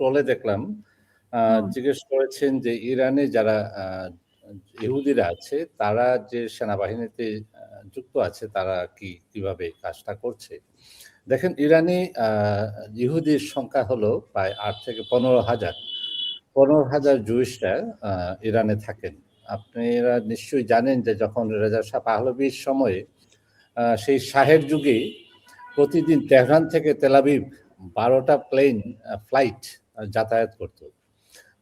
স্ক্রলে দেখলাম জিজ্ঞেস করেছেন যে ইরানে যারা ইহুদিরা আছে তারা যে সেনাবাহিনীতে যুক্ত আছে তারা কিভাবে কাজটা করছে। দেখেন ইরানে ইহুদির সংখ্যা হলো প্রায় ৮ থেকে ১৫,০০০। ১৫,০০০ জুইশরা ইরানে থাকেন। আপনারা নিশ্চয়ই জানেন যে যখন রেজা শাহ পাহলভীর সময়ে সেই শাহের যুগে প্রতিদিন তেহরান থেকে তেল আবিব ১২টা প্লেন ফ্লাইট যাতায়াত করত।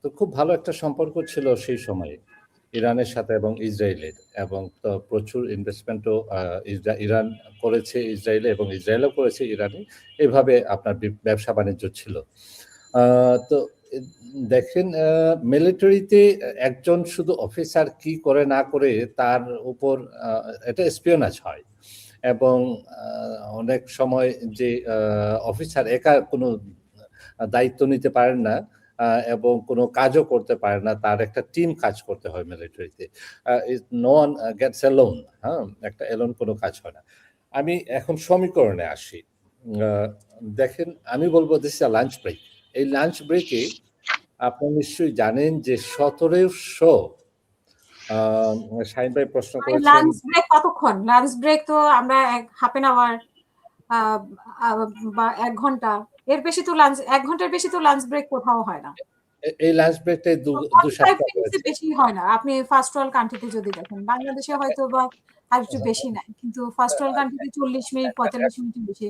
তো খুব ভালো একটা সম্পর্ক ছিল সেই সময়ে ইরানের সাথে এবং ইসরায়েলের, এবং তো প্রচুর ইনভেস্টমেন্টও ইরান করেছে ইসরায়েলে এবং ইসরায়েলও করেছে ইরানে। এভাবে আপনার ব্যবসা বাণিজ্য ছিল। তো দেখেন মিলিটারিতে একজন শুধু অফিসার কি করে না করে তার উপর এটা স্পিওনাজ হয়, এবং অনেক সময় যে অফিসার একা কোনো দায়িত্ব নিতে পারেন না এবং কোনো কাজও করতে পারে না, তার একটা টিম কাজ করতে হয় মিলিটারিতে। নো ওয়ান গেটস অ্যালোন, হ্যাঁ, একটা অ্যালোন কোনো কাজ হয় না। আমি এখন সমীকরণে আসি। দেখেন আমি বলবো this is a lunch break. এই লাঞ্চ ব্রেকে আপনি নিশ্চয়ই জানেন যে ১৭০০ শাহিন ভাই প্রশ্ন করেছেন লাঞ্চ ব্রেক কতক্ষণ? লাঞ্চ ব্রেক তো আমরা হাফ এন আওয়ার বা ১ ঘন্টা, এর বেশি তো লাঞ্চ, ১ ঘন্টার বেশি তো লাঞ্চ ব্রেক কোথাও হয় না। এই লাঞ্চ ব্রেকটাই ২ সপ্তাহ বেশি হয় না। আপনি ফার্স্ট ওয়ার্ল্ড কান্ট্রিতে যদি দেখেন, বাংলাদেশে হয়তো বা আর একটু বেশি নাই, কিন্তু ফার্স্ট ওয়ার্ল্ড কান্ট্রিতে ৪০ মিনিট ৪৫ মিনিট বেশি।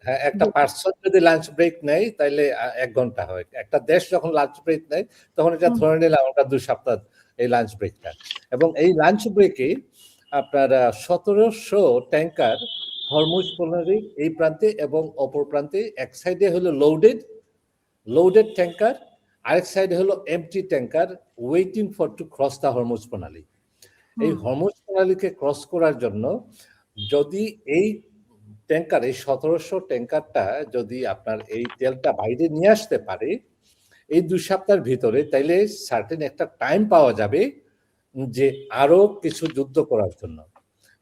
হ্যাঁ, একটা পার্সন যদি লাঞ্চ ব্রেক নেয় তাহলে ১ ঘন্টা হয়। একটা দেশ যখন লাঞ্চ ব্রেক নেয় তখন এটা ধরে নিলাম আমরা ২ সপ্তাহ এই লাঞ্চ ব্রেকটা। এবং এই লাঞ্চ ব্রেকে আপনার ১৭০০ ট্যাঙ্কার হরমুজ প্রণালীর এই প্রান্তে এবং অপর প্রান্তে, এক সাইডে হলো লোডেড ট্যাঙ্কার, আরেক সাইডে হলো MT tanker waiting for to cross the Hormuz প্রণালী। এই হরমুজ প্রণালীকে ক্রস করার জন্য যদি এই ট্যাঙ্কার, এই ১৭০০ ট্যাঙ্কারটা যদি আপনার এই তেলটা বাইরে নিয়ে আসতে পারে এই ২ সপ্তাহের ভিতরে, তাইলে সার্টেন একটা টাইম পাওয়া যাবে যে আরো কিছু যুদ্ধ করার জন্য।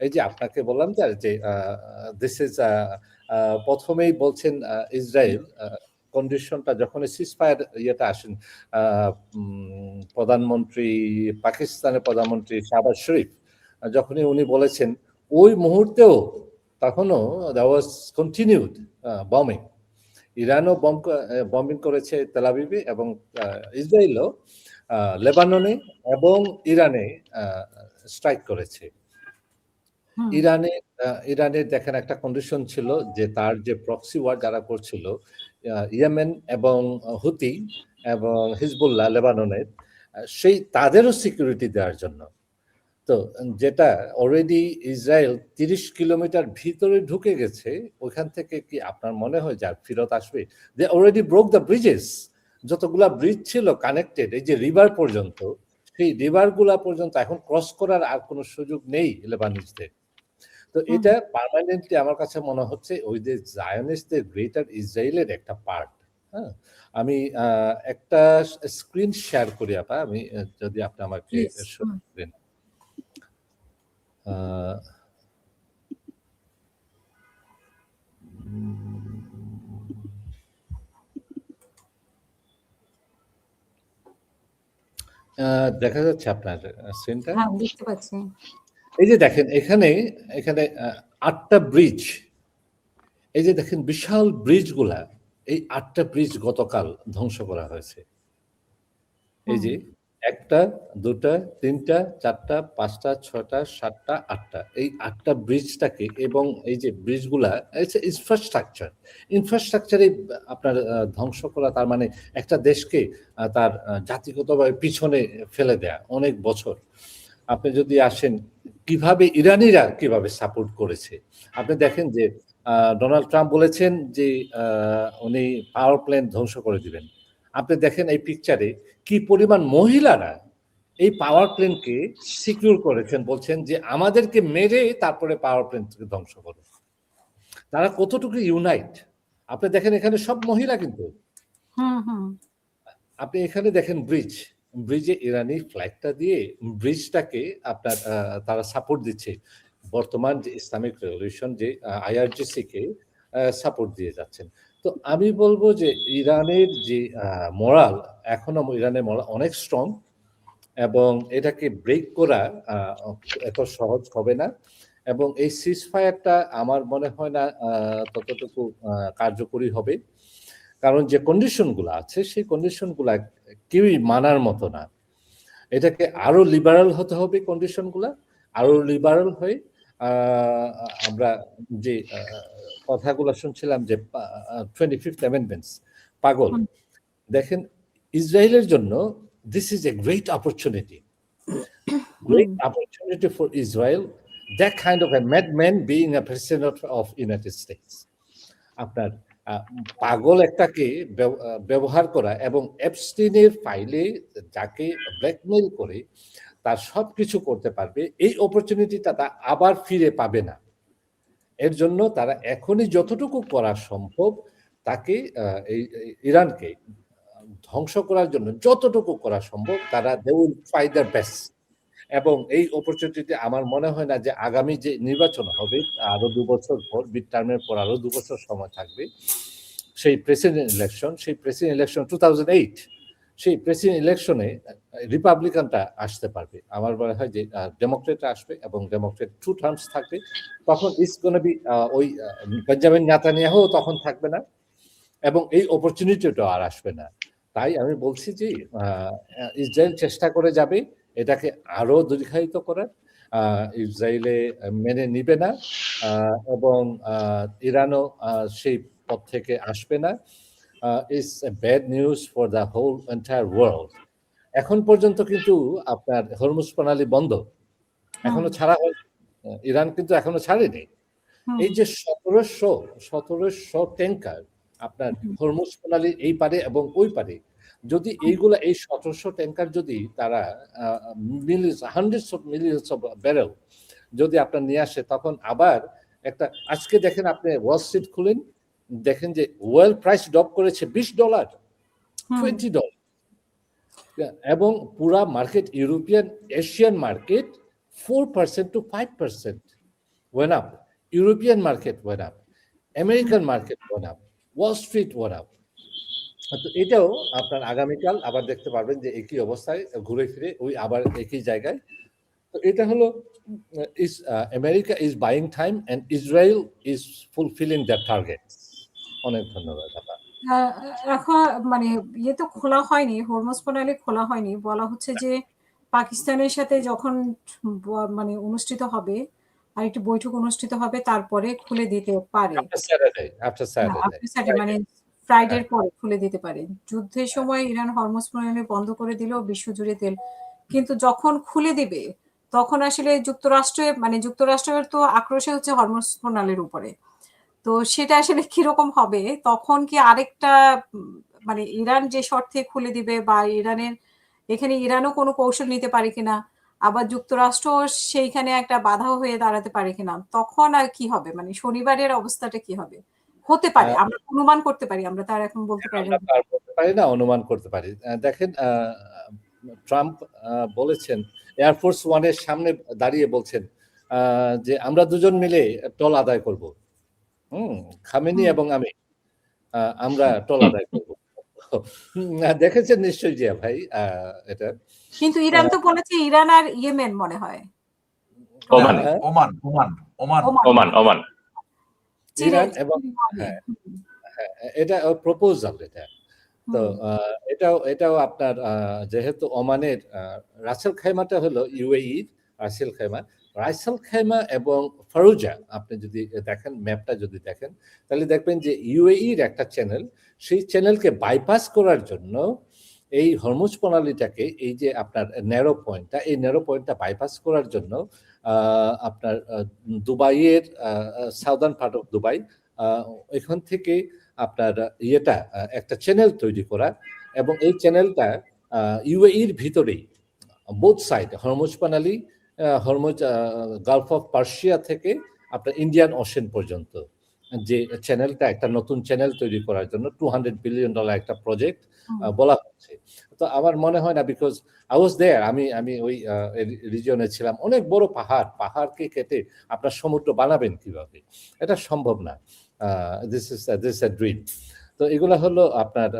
এই যে আপনাকে বললাম যে দিস ইজ প্রথমেই বলছেন ইসরায়েল কন্ডিশনটা যখন সিজফায়ার ইয়েটা আসেন, প্রধানমন্ত্রী, পাকিস্তানের প্রধানমন্ত্রী শাহবাজ শরীফ যখনই উনি বলেছেন, ওই মুহূর্তেও তখনও দ্যাট ওয়াজ কন্টিনিউড বম্বিং। ইরানও বম্বিং করেছে তেল আবিবে, এবং ইসরায়েলও লেবাননে এবং ইরানে স্ট্রাইক করেছে। ইরানের দেখেন একটা কন্ডিশন ছিল যে তার যে প্রক্সি ওয়ার যারা করছিল ইয়েমেন এবং হুতি এবং হিজবুল্লাহ লেবাননের, সেই তাদেরও সিকিউরিটি দেওয়ার জন্য। তো যেটা অলরেডি ইসরায়েল ৩০ কিলোমিটার ভিতরে ঢুকে গেছে, ওইখান থেকে কি আপনার মনে হয় যে ফিরত আসবে? They already broke the bridges. যতগুলা ব্রিজ ছিল কানেক্টেড এই যে রিভার পর্যন্ত, সেই রিভারগুলা পর্যন্ত এখন ক্রস করার আর কোনো সুযোগ নেই লেবানিজদের। তো এটা পার্মানেন্টলি আমার কাছে মনে হচ্ছে ওই যে জায়নিস্টদের গ্রেটার ইসরায়েলের একটা পার্ট। হ্যাঁ, আমি একটা স্ক্রিন শেয়ার করি আপা, আমি যদি আপনি আমাকে দেন। দেখা যাচ্ছে আপনার স্ক্রিনটা? হ্যাঁ, দেখতে পাচ্ছি। এই যে দেখেন এখানে ৮টা ব্রিজ, এই যে দেখেন বিশাল ব্রিজগুলা, এই ৮টা ব্রিজ গতকাল ধ্বংস করা হয়েছে। এই যে ১টা, ২টা, ৩টা, ৪টা, ৫টা, ৬টা, ৭টা, ৮টা, এই ৮টা ব্রিজটাকে, এবং এই যে ব্রিজগুলা ইনফ্রাস্ট্রাকচারে আপনার ধ্বংস করা, তার মানে একটা দেশকে তার জাতিগতভাবে পিছনে ফেলে দেয়া অনেক বছর। আপনি যদি আসেন কিভাবে ইরানিরা কিভাবে সাপোর্ট করেছে, আপনি দেখেন যে ডোনাল্ড ট্রাম্প বলেছেন যে উনি পাওয়ার প্ল্যান্ট ধ্বংস করে দিবেন। আপনি দেখেন এই পিকচারে কি পরিমাণ মহিলারা এই পাওয়ার প্ল্যান্টকে সিকিউর করেছেন, বলছেন যে আমাদেরকে মেরে তারপরে পাওয়ার প্ল্যান্টকে ধ্বংস করো। তারা কতটুকু ইউনাইট আপনি দেখেন, এখানে সব মহিলা কিন্তু। আপনি এখানে দেখেন ব্রিজে ইরানি ফ্ল্যাগটা দিয়ে ব্রিজটাকে আপনার তারা সাপোর্ট দিচ্ছে। বর্তমান যে ইসলামিক রেভলিউশন যে IRGC কে সাপোর্ট দিয়ে যাচ্ছেন। তো আমি বলবো যে ইরানের যে মোরাল, এখনো ইরানের মোরাল অনেক স্ট্রং, এবং এটাকে ব্রেক করা এত সহজ হবে না। এবং এই সিজ ফায়ারটা আমার মনে হয় না ততটুকু কার্যকরী হবে, কারণ যে কন্ডিশনগুলো আছে সেই কন্ডিশনগুলো কেউই মানার মতো না। এটাকে আরো লিবারাল হতে হবে কন্ডিশনগুলো, আরো লিবারাল হয়ে আমরা যে কথাগুলো শুনছিলাম যে 25th অ্যামেন্ডমেন্টস পাগল। হুম, দেখেন, ইসরায়েলের জন্য this is a great opportunity, hmm, great opportunity for Israel, that kind of a madman being a president of United States. আপনার পাগল একটাকে ব্যবহার করা এবং এপস্টিনের ফাইলে যাকে ব্ল্যাকমেইল করে তার সবকিছু করতে পারবে, এই অপরচুনিটিটা তা আবার ফিরে পাবে না। এর জন্য তারা এখনই যতটুকু করা সম্ভব তাকে ইরানকে ধ্বংস করার জন্য যতটুকু করা সম্ভব তারা they will try their best. এবং এই অপরচুনিটি আমার মনে হয় না যে আগামী যে নির্বাচন হবে আরো 2 বছর পর, মিড টার্মের পর আরো 2 বছর সময় থাকবে, সেই প্রেসিডেন্ট ইলেকশন 2008, সেই প্রেসিডেন্ট ইলেকশনে রিপাবলিকানটা আসতে পারবে। আমার মনে হয় যে ডেমোক্রেটরা আসবে এবং ডেমোক্রেট 2 টার্মস থাকবে। তখন ইটস গোনা বি ওই বেঞ্জামিন নেতানিয়াহু তখন থাকবে না, এবং এই অপরচুনিটিটা আর আসবে না। তাই আমি বলছি যে ইসরায়েল চেষ্টা করে যাবে এটাকে আরো দীর্ঘায়িত করার। ইসরায়েলে মেনে নিবে না, এবং ইরানও সেই পথ থেকে আসবে না। It's a bad news for the whole entire world. এখন পর্যন্ত কিন্তু আপনার হরমুজ প্রণালী বন্ধ, হুম, এখনো ছাড়া হয়নি। ইরান কিন্তু এখনো ছাড়েনি। হুম, এই যে ১৭০০ ট্যাঙ্কার আপনার হুম, হরমুজ প্রণালীর এই পারে এবং ওই পারে, যদি এইগুলা এই ১৭০০ ট্যাঙ্কার যদি তারা hundreds of millions of barrel যদি আপনার নিয়ে আসে, তখন আবার একটা, আজকে দেখেন আপনি ওয়াল স্ট্রিট খুলেন, দেখেন যে ওয়েল প্রাইস ড্রপ করেছে $20, হুম, $20, এবং পুরা market, European Asian market 4% to 5% went up. European market went up. Hmm. American market went up. Wall Street went up. তো এটাও আপনার আগামীকাল আবার দেখতে পারবেন যে একই অবস্থায় ঘুরে ফিরে ওই আবার একই জায়গায়। তো এটা হলো America is buying time and Israel is fulfilling their target. অনেক ধন্যবাদ আপনার। আ এখন মানে ইয়ে তো খোলা হয়নি, হরমুজ প্রণালী খোলা হয়নি। বলা হচ্ছে যে পাকিস্তানের সাথে যখন ব মানে অনুষ্ঠিত হবে, আরেকটি বৈঠক অনুষ্ঠিত হবে তারপরে খুলে দিতে পারে। আফটার না, স্যাটারডে, আফটার স্যাটারডে মানে ফ্রাইডে। ফ্রাইডের হ্যাঁ, পরে খুলে দিতে পারে। যুদ্ধের হ্যাঁ। সময় ইরান হরমুজ প্রণালী বন্ধ করে দিলেও বিশ্বজুড়ে তেল, কিন্তু যখন খুলে দিবে তখন আসলে যুক্তরাষ্ট্রের তো আক্রোশে হচ্ছে হরমুজ প্রণালীর উপরে। তো সেটা আসলে কিরকম হবে? তখন কি আরেকটা উম মানে ইরান যে শর্তে খুলে দিবে বা এখানে ইরানও কোনো কৌশল নিতে পারে কিনা? আবার যুক্তরাষ্ট্র সেইখানে একটা বাধাও হয়ে দাঁড়াতে পারে কিনা? তখন আর কি হবে? মানে শনিবারের অবস্থাটা কি হবে? হতে পারে। আহ, আমরা অনুমান করতে পারি। আমরা তো আর এখন বলতে পারব আমরা না। তো আর বলতে পারি না, অনুমান করতে পারি। দেখেন, ট্রাম্প বলেছেন, এয়ারফোর্স ওয়ানের সামনে দাঁড়িয়ে বলছেন যে আমরা দুজন মিলে টোল আদায় করব। হুম, খামেনি হুম। এবং আমি আমরা টোল আদায় করব। দেখেছেন নিশ্চয়ই জিয়া ভাই এটা। কিন্তু ইরান আহ, তো বলেছে ইরান আর ইয়েমেন মনে হয়। টোল ওমান, আদায়। হ্যাঁ, Oman, Oman, Oman. Oman, Oman, Oman. Oman. Iran এবং চিনে হবে। হ্যাঁ, হুম, হ্যাঁ, এটা প্রপোজাল এটা। তো হুম, এটাও আপনার যেহেতু ওমানের রাসেল খাইমাটা হলো ইউএইর রাসেল খাইমা। রাসেল খাইমা এবং ফারুজা আপনি যদি দেখেন, ম্যাপটা যদি দেখেন, তাহলে দেখবেন যে ইউএইর একটা চ্যানেল, সেই চ্যানেলকে বাইপাস করার জন্য এই হরমুজ প্রণালীটাকে, এই যে আপনার এই ন্যারো পয়েন্টটা বাইপাস করার জন্য আপনার দুবাইয়ের সাউদার্ন পার্ট অফ দুবাই, আহ, এখান থেকে আপনার একটা চ্যানেল তৈরি করা, এবং এই চ্যানেলটা ইউএইর ভিতরেই বোথ সাইড হরমুজ প্রণালী, হরমুজ গালফ অফ পার্সিয়া থেকে আপনার ইন্ডিয়ান ওশেন পর্যন্ত যে চ্যানেলটা, একটা নতুন চ্যানেল তৈরি করার জন্য $200 বিলিয়ন একটা প্রজেক্ট হুম। বলা হচ্ছে। তো আমার মনে হয় না, বিকজ আই ওয়াজ দেয়ার, আমি ওই রিজিয়নে ছিলাম। অনেক বড় পাহাড়কে কেটে আপনার সমুদ্র বানাবেন কিভাবে? এটা সম্ভব না। This is a dream. তো এগুলা হলো আপনার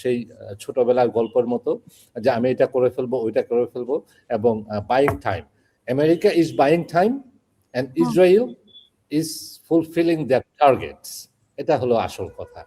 সেই ছোটবেলার গল্পের মতো যে আমি এটা করে ফেলবো, ওইটা করে ফেলবো এবং buying time. America is buying time and hmm. Israel is fulfilling their targets. এটা হলো আসল কথা।